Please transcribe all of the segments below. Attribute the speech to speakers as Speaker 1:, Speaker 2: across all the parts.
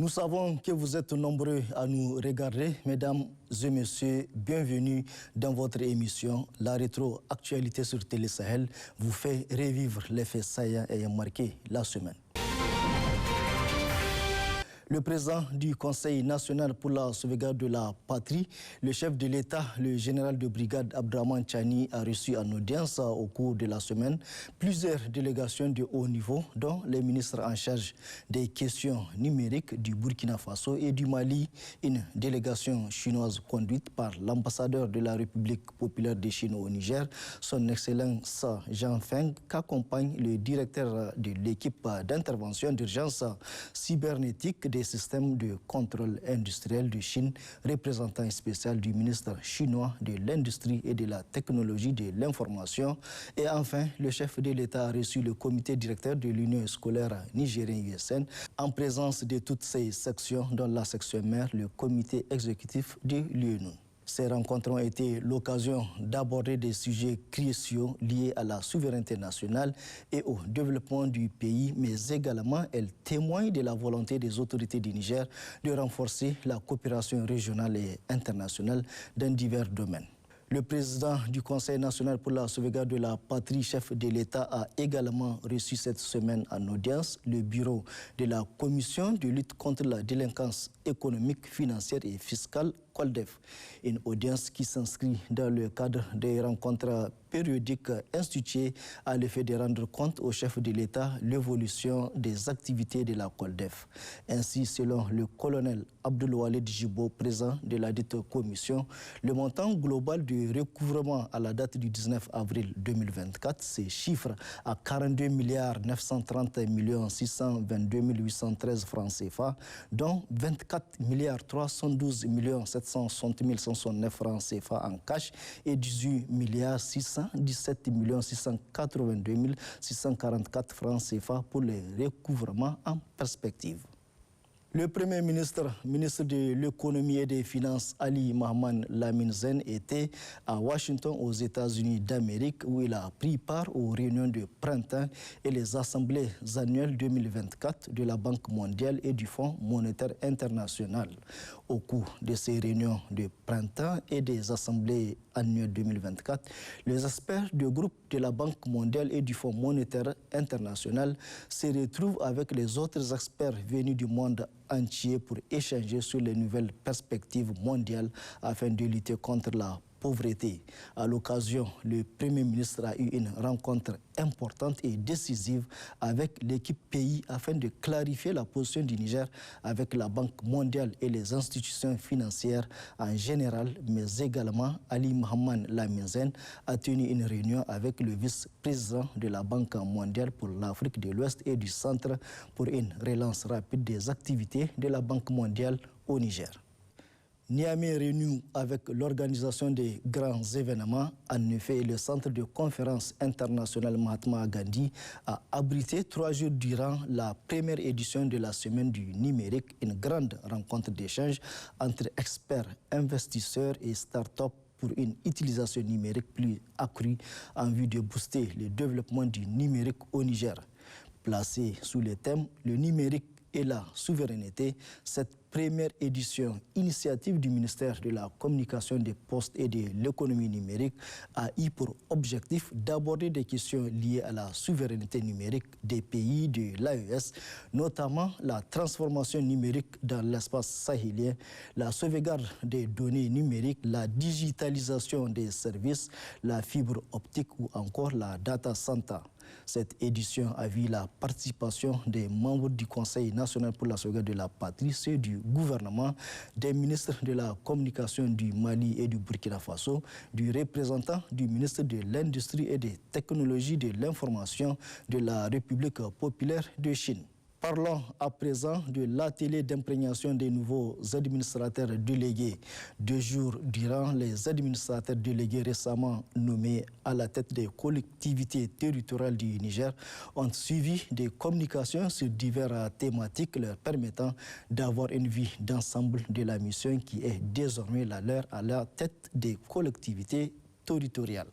Speaker 1: Nous savons que vous êtes nombreux à nous regarder. Mesdames et messieurs, bienvenue dans votre émission. La rétroactualité sur Télé Sahel vous fait revivre les faits saillants ayant marqué la semaine. Le président du Conseil national pour la sauvegarde de la patrie, le chef de l'État, le général de brigade Abdraman Tchani, a reçu en audience au cours de la semaine plusieurs délégations de haut niveau, dont les ministres en charge des questions numériques du Burkina Faso et du Mali, une délégation chinoise conduite par l'ambassadeur de la République populaire de Chine au Niger, son Excellence Jean Feng, qu'accompagne le directeur de l'équipe d'intervention d'urgence cybernétique des systèmes de contrôle industriel de Chine, représentant spécial du ministre chinois de l'Industrie et de la Technologie de l'Information. Et enfin, le chef de l'État a reçu le comité directeur de l'Union scolaire nigérien-USN en présence de toutes ces sections, dont la section mère, le comité exécutif de l'UNU. Ces rencontres ont été l'occasion d'aborder des sujets cruciaux liés à la souveraineté nationale et au développement du pays, mais également elles témoignent de la volonté des autorités du Niger de renforcer la coopération régionale et internationale dans divers domaines. Le président du Conseil national pour la sauvegarde de la patrie, chef de l'État, a également reçu cette semaine en audience le bureau de la Commission de lutte contre la délinquance économique, financière et fiscale, COLDEF. Une audience qui s'inscrit dans le cadre des rencontres périodiques instituées à l'effet de rendre compte au chef de l'État l'évolution des activités de la COLDEF. Ainsi, selon le colonel Abdoul-Walid Jibo, président de la dite commission, le montant global du recouvrement à la date du 19 avril 2024 se chiffre à 42 930 622 813 francs CFA, dont 24 312 760 169 francs CFA en cash et 18 617 682 644 francs CFA pour les recouvrements en perspective. Le Premier ministre, ministre de l'Économie et des Finances, Ali Mohamed Lamine Zen, était à Washington, aux États-Unis d'Amérique, où il a pris part aux réunions de printemps et les assemblées annuelles 2024 de la Banque mondiale et du Fonds monétaire international. Au cours de ces réunions de printemps et des assemblées annuelles 2024, les experts du groupe de la Banque mondiale et du Fonds monétaire international se retrouvent avec les autres experts venus du monde entier pour échanger sur les nouvelles perspectives mondiales afin de lutter contre la pauvreté. À l'occasion, le Premier ministre a eu une rencontre importante et décisive avec l'équipe pays afin de clarifier la position du Niger avec la Banque mondiale et les institutions financières en général, mais également Ali Mohamed Lamine Zen a tenu une réunion avec le vice-président de la Banque mondiale pour l'Afrique de l'Ouest et du Centre pour une relance rapide des activités de la Banque mondiale au Niger. Niamey réuni avec l'organisation des grands événements. En effet, le centre de conférence internationale Mahatma Gandhi a abrité 3 jours durant la première édition de la semaine du numérique, une grande rencontre d'échange entre experts, investisseurs et start-up pour une utilisation numérique plus accrue en vue de booster le développement du numérique au Niger. Placé sous le thème « Le numérique et la souveraineté », cette première édition, initiative du ministère de la Communication, des Postes et de l'économie numérique, a eu pour objectif d'aborder des questions liées à la souveraineté numérique des pays de l'AES, notamment la transformation numérique dans l'espace sahélien, la sauvegarde des données numériques, la digitalisation des services, la fibre optique ou encore la data center. Cette édition a vu la participation des membres du Conseil national pour la sauvegarde de la patrie, ceux du gouvernement, des ministres de la communication du Mali et du Burkina Faso, du représentant du ministre de l'Industrie et des Technologies de l'Information de la République populaire de Chine. Parlons à présent de l'atelier d'imprégnation des nouveaux administrateurs délégués. 2 jours durant, les administrateurs délégués récemment nommés à la tête des collectivités territoriales du Niger ont suivi des communications sur diverses thématiques leur permettant d'avoir une vue d'ensemble de la mission qui est désormais la leur à la tête des collectivités territoriales.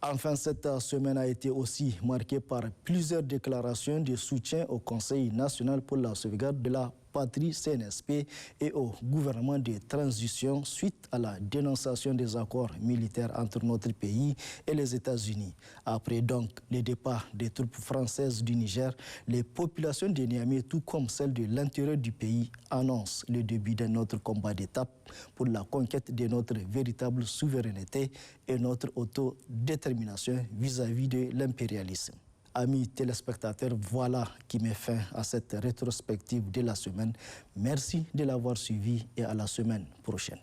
Speaker 1: Enfin, cette semaine a été aussi marquée par plusieurs déclarations de soutien au Conseil national pour la sauvegarde de la Patrie CNSP et au gouvernement de transition suite à la dénonciation des accords militaires entre notre pays et les États-Unis. Après donc le départ des troupes françaises du Niger, les populations de Niamey, tout comme celles de l'intérieur du pays, annoncent le début de notre combat d'étape pour la conquête de notre véritable souveraineté et notre autodétermination vis-à-vis de l'impérialisme. Amis téléspectateurs, voilà qui met fin à cette rétrospective de la semaine. Merci de l'avoir suivi et à la semaine prochaine.